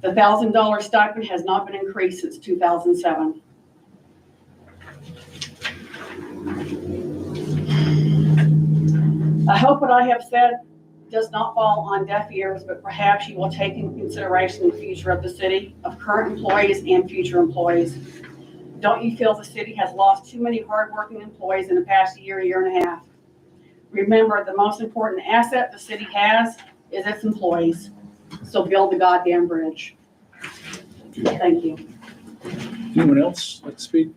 The $1,000 stipend has not been increased since 2007. I hope what I have said does not fall on deaf ears, but perhaps you will take into consideration the future of the city, of current employees and future employees. Don't you feel the city has lost too many hardworking employees in the past year and a half? Remember, the most important asset the city has is its employees. So build the goddamn bridge. Thank you. Anyone else like to speak?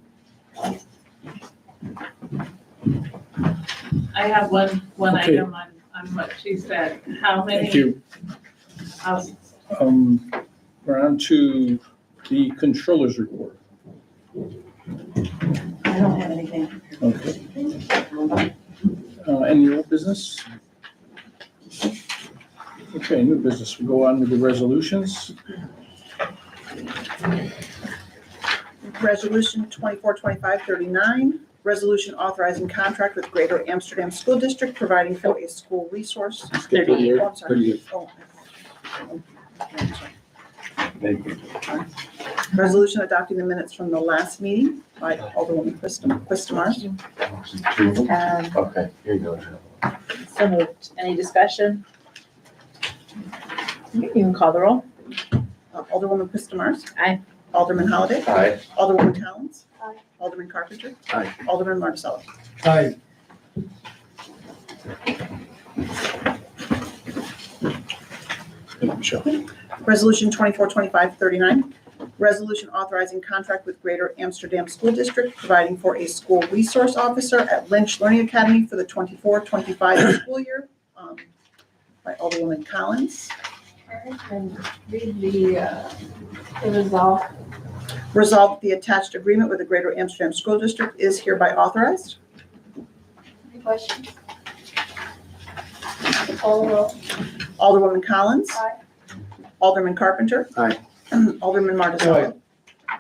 I have one Okay. item on what she said. How many? Thank you. I'll We're on to the controller's report. I don't have anything. Okay. Any old business? Okay, new business. We'll go on with the resolutions. Resolution 242539, resolution authorizing contract with Greater Amsterdam School District, providing for a school resource. Skip the word. Oh, I'm sorry. Oh, I'm sorry. Resolution adopting the minutes from the last meeting by Alderwoman Quistamars. Okay, here you go. So moved. Any discussion? You can call the roll. Alderwoman Quistamars. Aye. Alderman Holliday. Aye. Alderwoman Collins. Aye. Alderman Carpenter. Aye. Alderman Marticello. Aye. Michelle. Resolution 242539, resolution authorizing contract with Greater Amsterdam School District, providing for a school resource officer at Lynch Learning Academy for the 24-25 school year, by Alderwoman Collins. And read the resolve. Resolved, the attached agreement with the Greater Amsterdam School District is hereby authorized. Any questions? Call the roll. Alderwoman Collins. Aye. Alderman Carpenter. Aye. Alderman Marticello.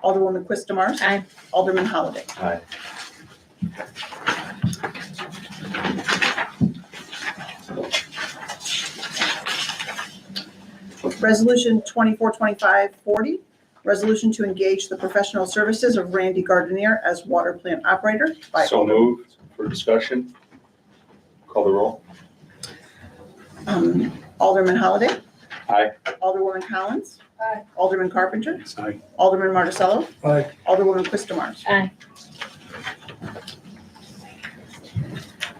Alderwoman Quistamars. Aye. Alderman Holliday. Aye. Resolution 242540, resolution to engage the professional services of Randy Gardenier as water plant operator by So moved for discussion. Call the roll. Alderman Holliday. Aye. Alderwoman Collins. Aye. Alderman Carpenter. Aye. Alderman Marticello. Aye. Alderwoman Quistamars. Aye.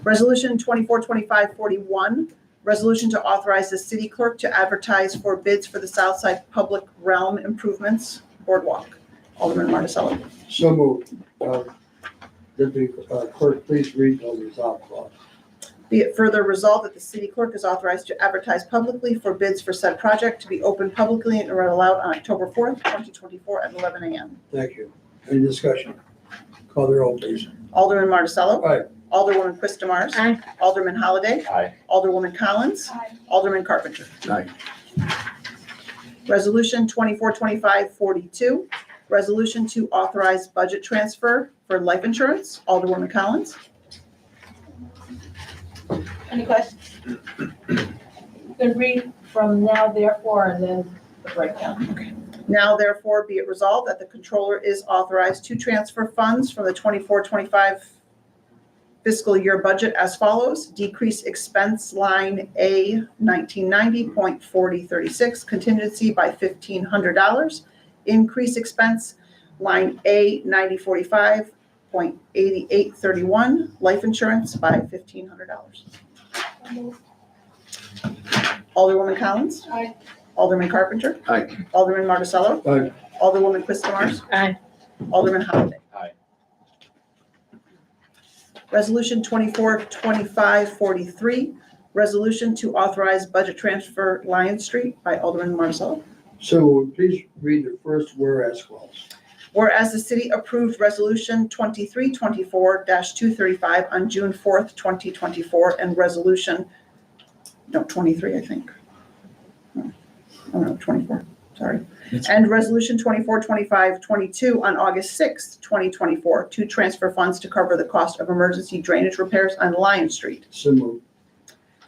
Resolution 242541, resolution to authorize the city clerk to advertise for bids for the Southside Public Realm Improvements Boardwalk. Alderman Marticello. So moved. Deputy Clerk, please read the resolve clause. Be it further resolved that the city clerk is authorized to advertise publicly for bids for said project to be opened publicly and read aloud on October 4th, 2024 at 11 a.m. Thank you. Any discussion? Call the roll, please. Alderman Marticello. Aye. Alderwoman Quistamars. Aye. Alderman Holliday. Aye. Alderwoman Collins. Aye. Alderman Carpenter. Aye. Resolution 242542, resolution to authorize budget transfer for life insurance. Alderwoman Collins. Any questions? You can read from now therefore and then the breakdown. Now therefore be it resolved that the controller is authorized to transfer funds from the 24-25 fiscal year budget as follows: decrease expense line A 1990.4036 contingency by $1,500, increase expense line A 9045.8831 life insurance by $1,500. Alderwoman Collins. Aye. Alderman Carpenter. Aye. Alderman Marticello. Aye. Alderwoman Quistamars. Aye. Alderman Holliday. Aye. Resolution 242543, resolution to authorize budget transfer Lion Street by Alderman Marticello. So please read the first whereas clause. Whereas the city approved resolution 2324-235 on June 4th, 2024, and resolution, no, 23, I think. Oh, no, 24, sorry. And resolution 242522 on August 6th, 2024, to transfer funds to cover the cost of emergency drainage repairs on Lion Street. So moved.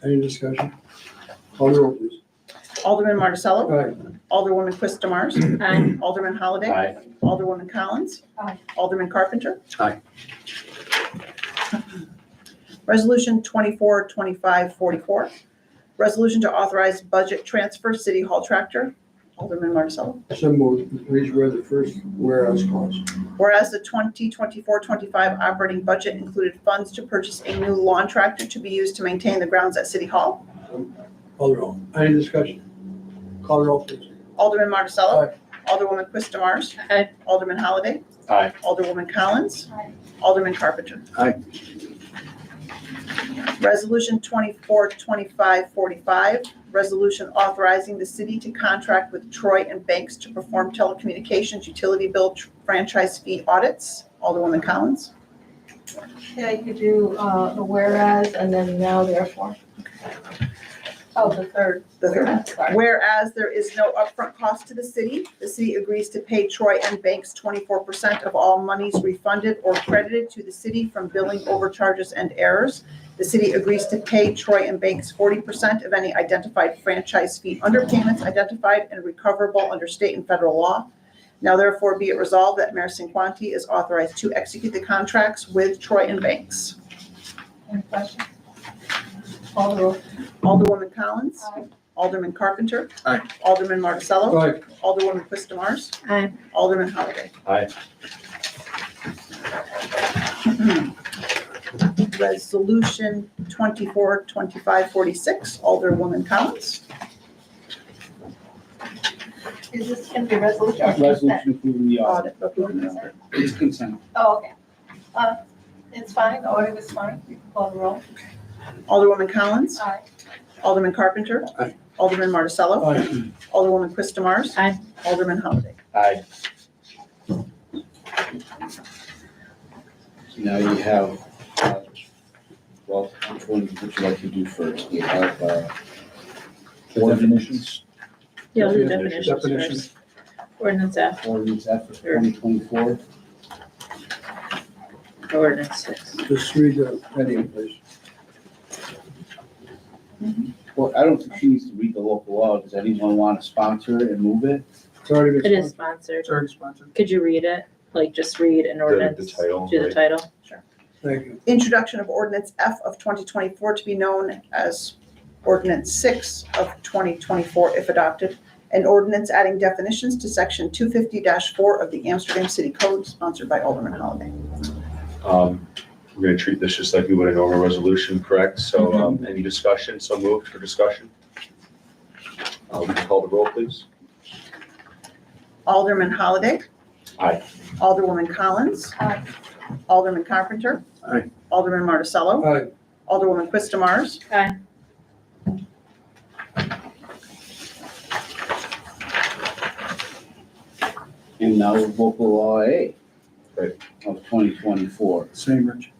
Any discussion? Call the roll, please. Alderman Marticello. Aye. Alderwoman Quistamars. Aye. Alderman Holliday. Aye. Alderwoman Collins. Aye. Alderman Carpenter. Aye. Resolution 242544, resolution to authorize budget transfer City Hall tractor. Alderman Marticello. So moved. Please read the first whereas clause. Whereas the 2024-25 operating budget included funds to purchase a new lawn tractor to be used to maintain the grounds at City Hall. Call the roll. Any discussion? Call the roll, please. Alderman Marticello. Aye. Alderwoman Quistamars. Aye. Alderman Holliday. Aye. Alderwoman Collins. Aye. Alderman Carpenter. Aye. Resolution 242545, resolution authorizing the city to contract with Troy and Banks to perform telecommunications utility bill franchise fee audits. Alderwoman Collins. Yeah, you could do, the whereas and then now therefore. Oh, the third. The third. Sorry. Whereas there is no upfront cost to the city agrees to pay Troy and Banks 24% of all monies refunded or credited to the city from billing overcharges and errors. The city agrees to pay Troy and Banks 40% of any identified franchise fee underpayments identified and recoverable under state and federal law. Now therefore be it resolved that Mayor Cinquanti is authorized to execute the contracts with Troy and Banks. Any questions? Call the roll. Alderwoman Collins. Aye. Alderman Carpenter. Aye. Alderman Marticello. Aye. Alderwoman Quistamars. Aye. Alderman Holliday. Aye. Resolution 242546, Alderwoman Collins. Is this gonna be a resolution or consent? Resolution approving the audit. Audit. It's consent. Oh, okay. It's fine, the order was fine, you can call the roll. Alderwoman Collins. Aye. Alderman Carpenter. Aye. Alderman Marticello. Aye. Alderwoman Quistamars. Aye. Alderman Holliday. Aye. Now you have, well, which one would you like to do first? You have, Definitions. Yeah, we'll do Definitions. definitions first. Ordinance F, ordinance F for 2024. ordinance 6. Just read the heading, please. Well, I don't think she needs to read the local law. Does anyone want to sponsor it and move it? It's already been It is sponsored. It's already sponsored. Could you read it? Like, just read an ordinance? title, Do the right? title? Sure. Thank you. Introduction of Ordinance F of 2024 to be known as Ordinance 6 of 2024 if adopted. An ordinance adding definitions to section 250-4 of the Amsterdam City Code, sponsored by Alderman Holliday. We're gonna treat this just like we would a normal resolution, correct? So, any discussion? So moved for discussion. We can call the roll, please. Alderman Holliday. Aye. Alderwoman Collins. Aye. Alderman Carpenter. Aye. Alderman Marticello. Aye. Alderwoman Quistamars. Aye. And now local law A. Right. Of 2024. Same, Rich.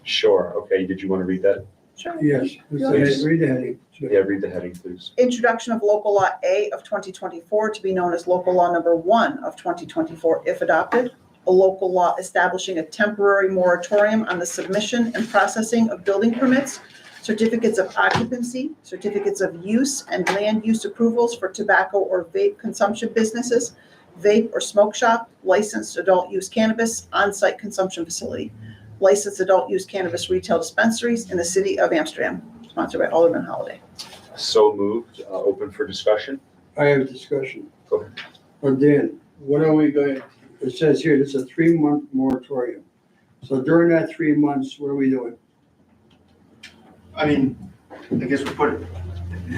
Sure, okay, did you want to read that? Sure. Yes. Please. Read the heading. Yeah, read the heading, please. Introduction of Local Law A of 2024 to be known as Local Law Number 1 of 2024 if adopted. A local law establishing a temporary moratorium on the submission and processing of building permits, certificates of occupancy, certificates of use, and land use approvals for tobacco or vape consumption businesses, vape or smoke shop, licensed adult use cannabis, on-site consumption facility, licensed adult use cannabis retail dispensaries in the city of Amsterdam, sponsored by Alderman Holliday. So moved, open for discussion. I have a discussion. Go ahead. Well, Dan, what are we going, it says here, it's a 3-month moratorium. So during that 3 months, what are we doing? I mean, I guess we put it.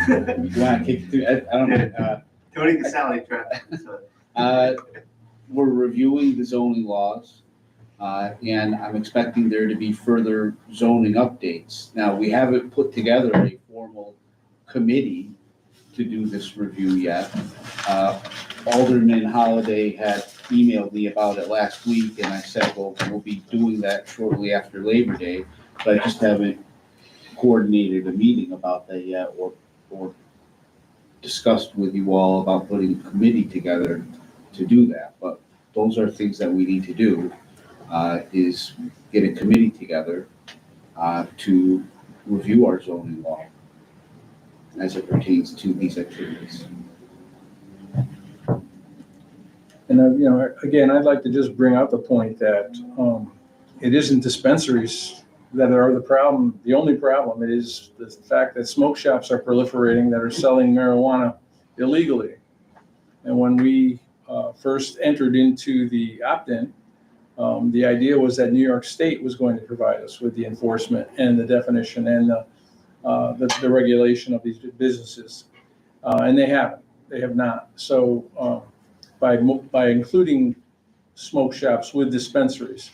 You want to kick through, I don't know, Tony can sound like traffic, so. we're reviewing the zoning laws, and I'm expecting there to be further zoning updates. Now, we haven't put together a formal committee to do this review yet. Alderman Holliday had emailed me about it last week, and I said, well, we'll be doing that shortly after Labor Day, but I just haven't coordinated a meeting about that yet, or discussed with you all about putting a committee together to do that. But those are things that we need to do, is get a committee together to review our zoning law as it pertains to these activities. And, again, I'd like to just bring out the point that it isn't dispensaries that are the problem. The only problem is the fact that smoke shops are proliferating that are selling marijuana illegally. And when we first entered into the opt-in, the idea was that New York State was going to provide us with the enforcement and the definition and the regulation of these businesses. And they haven't. They have not. So by including smoke shops with dispensaries,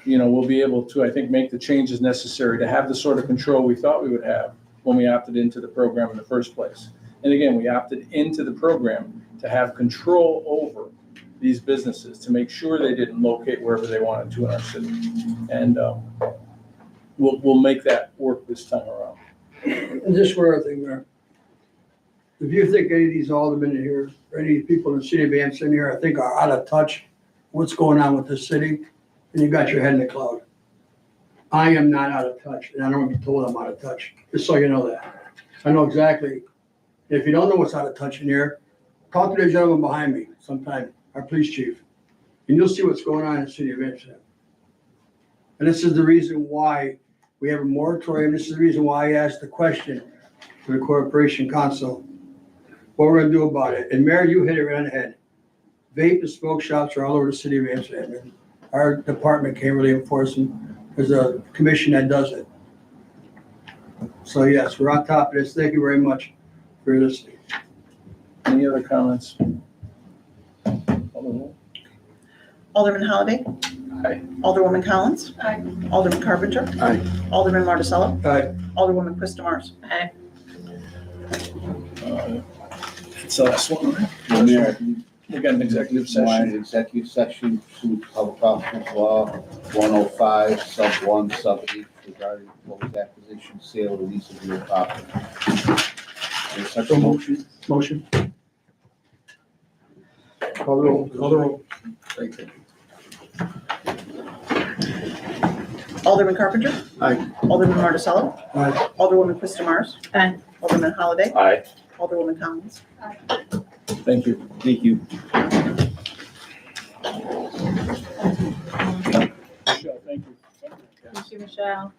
we'll be able to, I think, make the changes necessary to have the sort of control we thought we would have when we opted into the program in the first place. And again, we opted into the program to have control over these businesses, to make sure they didn't locate wherever they wanted to in our city. And we'll make that work this time around. And just one other thing there. If you think any of these aldermen in here, or any people in the city of Anson here, I think are out of touch, what's going on with this city, and you got your head in the cloud. I am not out of touch, and I don't want to be told I'm out of touch, just so you know that. I know exactly. If you don't know what's out of touch in here, talk to the gentleman behind me sometime, our police chief, and you'll see what's going on in the city of Anson. And this is the reason why we have a moratorium. This is the reason why I asked the question to the Corporation Council, what we're gonna do about it. And Mayor, you hit it right on the head. Vape and smoke shops are all over the city of Amsterdam. And our department can't really enforce them. There's a commission that does it. So yes, we're on top of this. Thank you very much for listening. Any other comments? Alderman Holliday? Aye. Alderwoman Collins? Aye. Alderman Carpenter? Aye. Alderman Marticello? Aye. Alderwoman Quist Mars? Aye. It's the last one, right? Mayor, We got an executive One session. executive session to public officers law, 105, sub 1, sub 8, regarding proposed acquisition, sale, or lease of real property. Is there such a motion? Motion. Call the roll. Call the roll. Thank you. Alderman Carpenter? Aye. Alderman Marticello? Aye. Alderwoman Quist Mars? Aye. Alderman Holliday? Aye. Alderwoman Collins? Thank you. Thank you. Michelle, thank you. Thank you, Michelle.